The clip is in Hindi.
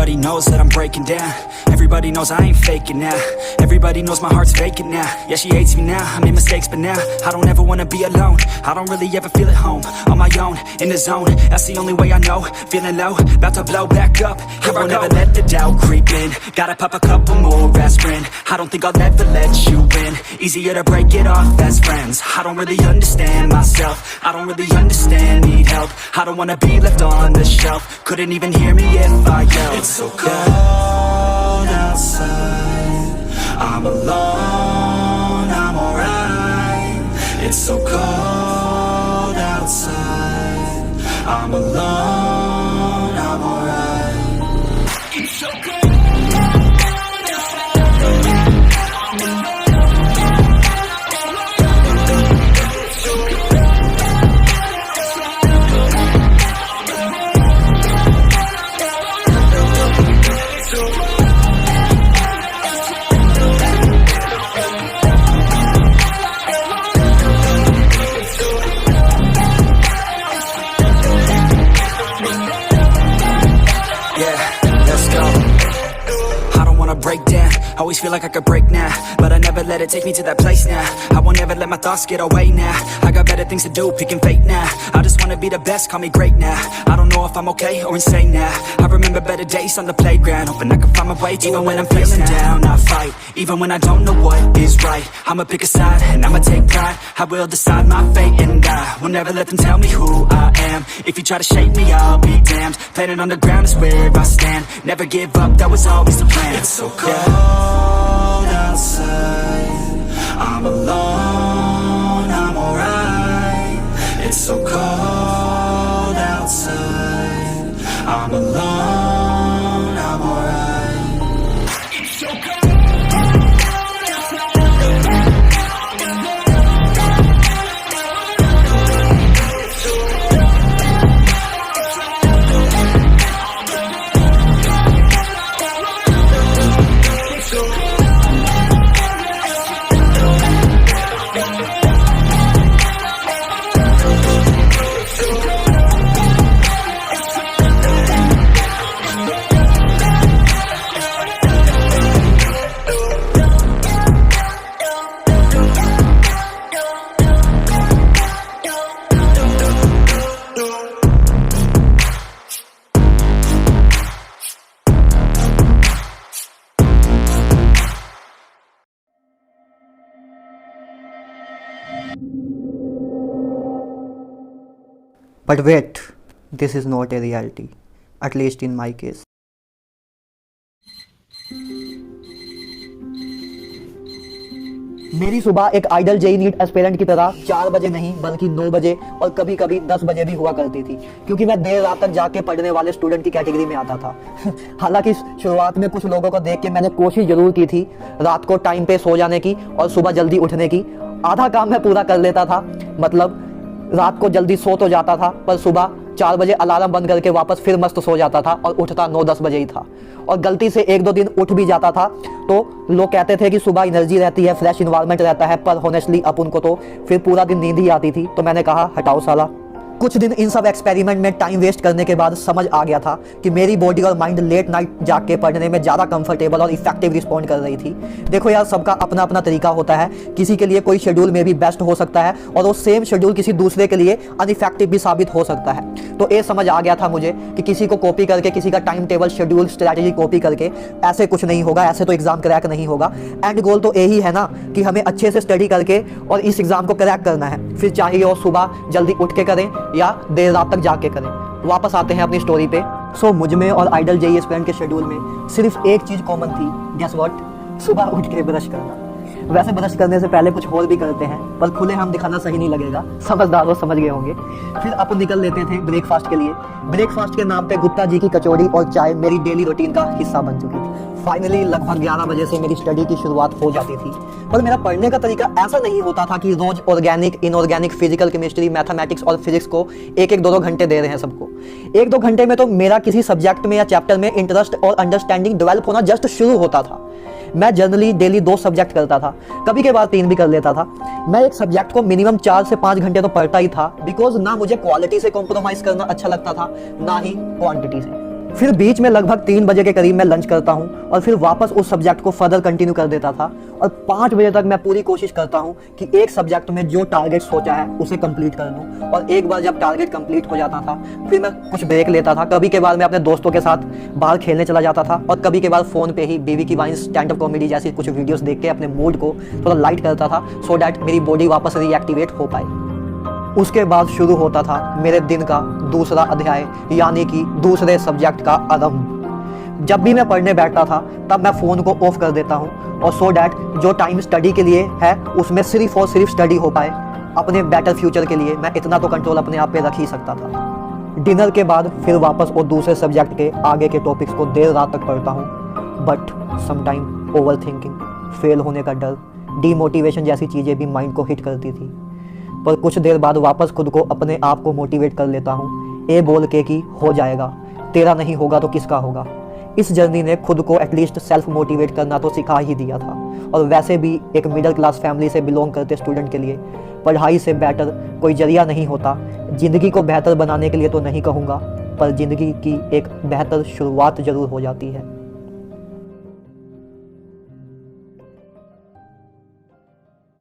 Everybody knows that I'm breaking down. Everybody knows I ain't faking now. Everybody knows my heart's vacant now. Yeah, she hates me now, I made mistakes but now I don't ever wanna be alone. I don't really ever feel at home. On my own, in the zone, that's the only way I know. Feeling low, about to blow back up. Here I won't ever let the doubt creep in. Gotta pop a couple more aspirin. I don't think I'll ever let you in. Easier to break it off best friends. I don't really understand myself. I don't really understand, need help. I don't wanna be left on the shelf. Couldn't even hear me if I yelled. It's so cold outside, I'm alone, I'm alright. It's so cold outside, I'm alone, I'm alright. It's so cold. Break down, always feel like I could break now, but I never let it take me to that place now. I won't ever let my thoughts get away now. I got better things to do, picking fate now. I just wanna be the best, call me great now. I don't know if I'm okay or insane now. I remember better days on the playground, hoping I can find my way. Even when I'm feeling down, I fight. Even when I don't know what is right, I'ma pick a side and I'ma take pride. I will decide my fate and I will never let them tell me who I am. If you try to shake me, I'll be damned. Planet on the ground is where I stand. Never give up, that was always the plan. It's so cold outside, I'm alone, I'm alright. It's so cold outside, I'm alone, I'm alright. It's so cold. But wait, this is not a reality, at least in my case. मेरी सुबह एक आइडल जेई नीट एस्पिरेंट की तरह 4 बजे नहीं बल्कि 9 बजे और कभी कभी 10 बजे भी हुआ करती थी, क्योंकि मैं देर रात तक जाके पढ़ने वाले स्टूडेंट की कैटेगरी में आता था। हालांकि शुरुआत में कुछ लोगों को देख के मैंने कोशिश जरूर की थी रात को टाइम पे सो जाने की और सुबह जल्दी उठने की। आधा काम मैं पूरा कर लेता था, मतलब रात को जल्दी सो तो जाता था पर सुबह 4 बजे अलार्म बंद करके वापस फिर मस्त सो जाता था और उठता 9-10 बजे ही था। और गलती से 1-2 दिन उठ भी जाता था तो लोग कहते थे कि सुबह एनर्जी रहती है, फ्रेश इन्वायरमेंट रहता है, पर होनेस्टली अपन को तो फिर पूरा दिन नींद ही आती थी। तो मैंने कहा हटाओ साला। कुछ दिन इन सब एक्सपेरिमेंट में टाइम वेस्ट करने के बाद समझ आ गया था कि मेरी बॉडी और माइंड लेट नाइट जाग के पढ़ने में ज़्यादा कंफर्टेबल और इफेक्टिव रिस्पॉन्ड कर रही थी। देखो यार, सबका अपना अपना तरीका होता है। किसी के लिए कोई शेड्यूल में भी बेस्ट हो सकता है और वो सेम शेड्यूल किसी दूसरे के लिए अनइफेक्टिव भी साबित हो सकता है। तो ये समझ आ गया था मुझे कि किसी को कॉपी करके, किसी का time table, schedule, strategy copy करके ऐसे कुछ नहीं होगा, ऐसे तो एग्जाम क्रैक नहीं होगा। एंड गोल तो यही है ना कि हमें अच्छे से स्टडी करके और इस एग्जाम को क्रैक करना है। फिर चाहे वो सुबह जल्दी उठ के करें या देर रात तक जाग के करें। वापस आते हैं अपनी स्टोरी पे। सो मुझ में और आइडल जेई एस्पिरेंट के शेड्यूल में सिर्फ एक चीज कॉमन थी, गेस व्हाट? सुबह उठ के ब्रश करना। वैसे ब्रश करने से पहले कुछ और भी करते हैं, पर खुले हम दिखाना सही नहीं लगेगा, समझदार हो समझ गए होंगे। फिर अपन निकल लेते थे ब्रेकफास्ट के लिए। ब्रेकफास्ट के नाम पे गुप्ता जी की कचौड़ी और चाय मेरी डेली रूटीन का हिस्सा बन चुकी थी। फाइनली लगभग 11 बजे से मेरी स्टडी की शुरुआत हो जाती थी। पर मेरा पढ़ने का तरीका ऐसा नहीं होता था कि रोज organic, inorganic, physical, chemistry, mathematics और फिजिक्स को 1-1, 2-2 घंटे दे रहे हैं सबको। 1-2 घंटे में तो मेरा किसी सब्जेक्ट में या चैप्टर में इंटरेस्ट और अंडरस्टैंडिंग डेवलप होना जस्ट शुरू होता था। मैं जनरली डेली 2 सब्जेक्ट करता था, कभी के बाद 3 भी कर लेता था। मैं एक सब्जेक्ट को मिनिमम 4 से 5 घंटे तो पढ़ता ही था, बिकॉज ना मुझे क्वालिटी से कॉम्प्रोमाइज करना अच्छा लगता था, ना ही क्वांटिटी से। फिर बीच में लगभग 3 बजे के करीब मैं लंच करता हूँ और फिर वापस उस सब्जेक्ट को फर्दर कंटिन्यू कर देता था और 5 बजे तक मैं पूरी कोशिश करता हूँ कि एक सब्जेक्ट में जो टारगेट सोचा है उसे कंप्लीट कर लूँ। और एक बार जब टारगेट कंप्लीट हो जाता था फिर मैं कुछ ब्रेक लेता था। कभी कभार मैं अपने दोस्तों के साथ बाहर खेलने चला जाता था और कभी कभार फ़ोन पे ही बीवी की वाइन स्टैंड अप कॉमेडी जैसी कुछ वीडियोस देख के अपने मूड को थोड़ा लाइट करता था, सो डैट मेरी बॉडी वापस रीएक्टिवेट हो पाए। उसके बाद शुरू होता था मेरे दिन का दूसरा अध्याय, यानी कि दूसरे सब्जेक्ट का आरंभ। जब भी मैं पढ़ने बैठता था तब मैं फ़ोन को ऑफ कर देता हूँ और सो डैट जो टाइम स्टडी के लिए है उसमें सिर्फ और सिर्फ स्टडी हो पाए। अपने बेटर फ्यूचर के लिए मैं इतना तो कंट्रोल अपने आप पे रख ही सकता था। डिनर के बाद फिर वापस वो दूसरे सब्जेक्ट के आगे के टॉपिक्स को देर रात तक पढ़ता हूँ। But sometime over thinking, fail होने का डर, डीमोटिवेशन जैसी चीज़ें भी माइंड को हिट करती थी। पर कुछ देर बाद वापस खुद को अपने आप को मोटिवेट कर लेता हूँ, ये बोल के कि हो जाएगा, तेरा नहीं होगा तो किसका होगा। इस जर्नी ने खुद को एटलीस्ट सेल्फ मोटिवेट करना तो सिखा ही दिया था। और वैसे भी एक मिडिल क्लास फैमिली से बिलोंग करते स्टूडेंट के लिए पढ़ाई से बेटर कोई जरिया नहीं होता। ज़िंदगी को बेहतर बनाने के लिए तो नहीं कहूँगा, पर ज़िंदगी की एक बेहतर शुरुआत ज़रूर हो जाती है।